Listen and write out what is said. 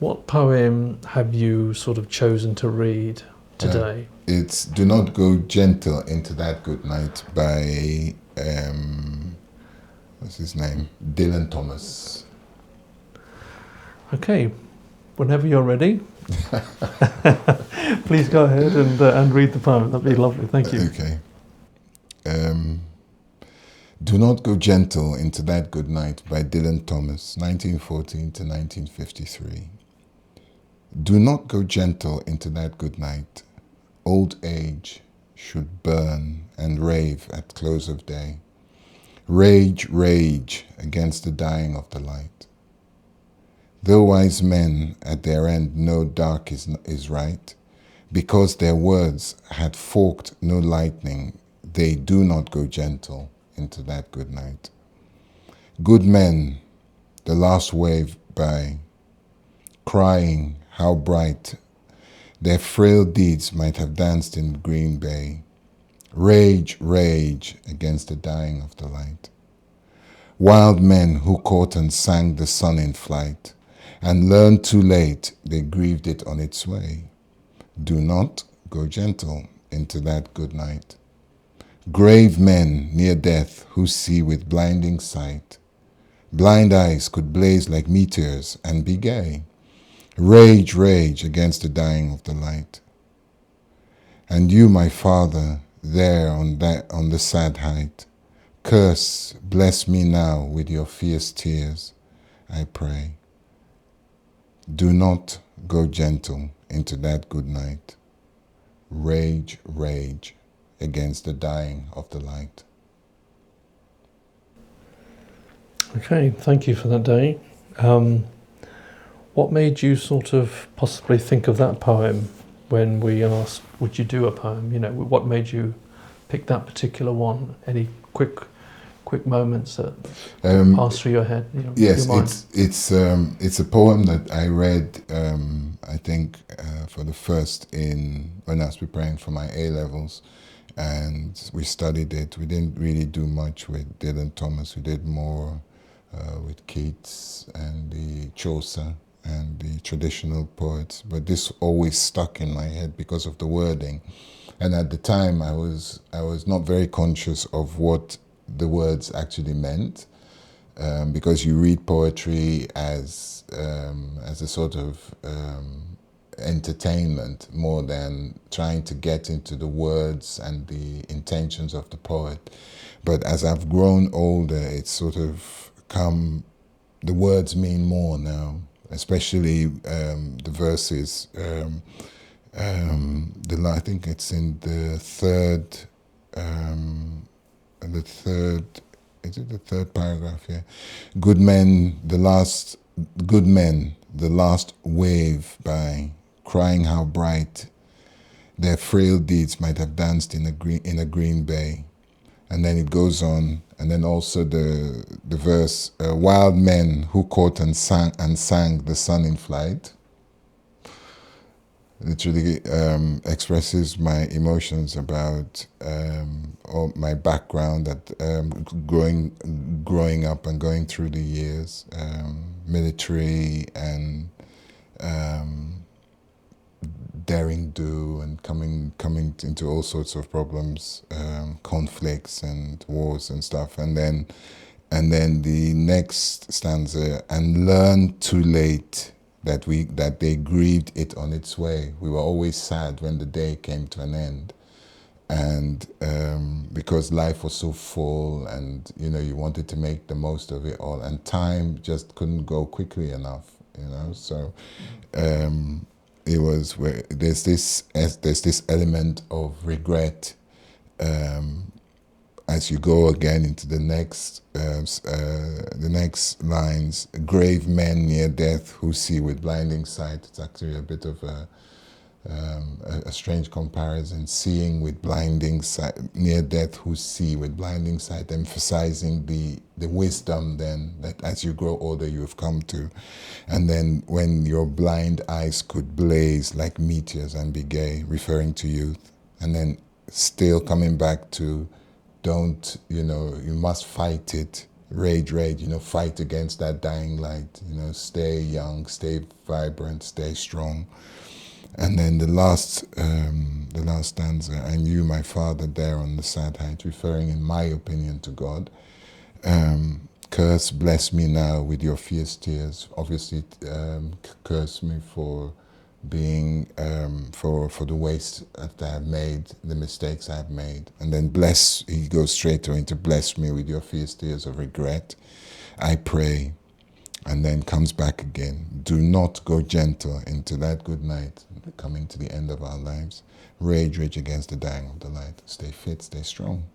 What poem have you sort of chosen to read today? It's Do Not Go Gentle Into That Good Night by, what's his name? Dylan Thomas. Okay, whenever you're ready, please go ahead and read the poem. That'd be lovely. Thank you. Okay. Do Not Go Gentle Into That Good Night by Dylan Thomas, 1914 to 1953. Do not go gentle into that good night. Old age should burn and rave at close of day. Rage, rage against the dying of the light. Though wise men at their end know dark is right, because their words had forked no lightning, they do not go gentle into that good night. Good men, the last wave by, crying how bright their frail deeds might have danced in Green Bay. Rage, rage against the dying of the light. Wild men who caught and sang the sun in flight, and learned too late they grieved it on its way. Do not go gentle into that good night. Grave men near death who see with blinding sight. Blind eyes could blaze like meteors and be gay. Rage, rage against the dying of the light. And you, my father, there on the sad height, curse, bless me now with your fierce tears, I pray. Do not go gentle into that good night. Rage, rage against the dying of the light. Okay, thank you for that, Dieye. What made you sort of possibly think of that poem when we asked, would you do a poem? You know, what made you pick that particular one? Any quick moments that pass through your head? Yes, your mind? it's a poem that I read, I think, for the first when I was preparing for my A-levels, and we studied it. We didn't really do much with Dylan Thomas. We did more with Keats and the Chaucer and the traditional poets, but this always stuck in my head because of the wording. And at the time, I was not very conscious of what the words actually meant, because you read poetry as a sort of entertainment more than trying to get into the words and the intentions of the poet. But as I've grown older, it's sort of come, the words mean more now, especially the verses. I think it's in the third, is it the third paragraph here? Good men, the last wave by, crying how bright their frail deeds might have danced in a green bay. And then it goes on, and then also the verse, wild men who caught and sang the sun in flight, literally expresses my emotions about my background, that growing up and going through the years, military and daring do, and coming into all sorts of problems, conflicts and wars and stuff, and then the next stanza, and learn too late that they grieved it on its way. We were always sad when the day came to an end, and because life was so full, and you wanted to make the most of it all, and time just couldn't go quickly enough, so it was where there's this element of regret as you go again into the next lines. Grave men near death who see with blinding sight. It's actually a bit of a strange comparison. Seeing with blinding sight, near death who see with blinding sight, emphasizing the wisdom then that as you grow older you have come to. And then when your blind eyes could blaze like meteors and be gay, referring to youth. And then still coming back to, you must fight it, Rage, rage, fight against that dying light, stay young, stay vibrant, stay strong. And then the last stanza, and you, my father, there on the sad height, referring in my opinion to God. Curse, bless me now with your fierce tears. Obviously, curse me for being, for the waste that I have made, the mistakes I have made. And then bless, he goes straight into bless me with your fierce tears of regret. I pray. And then comes back again. Do not go gentle into that good night, coming to the end of our lives. Rage, rage against the dying of the light. Stay fit, stay strong.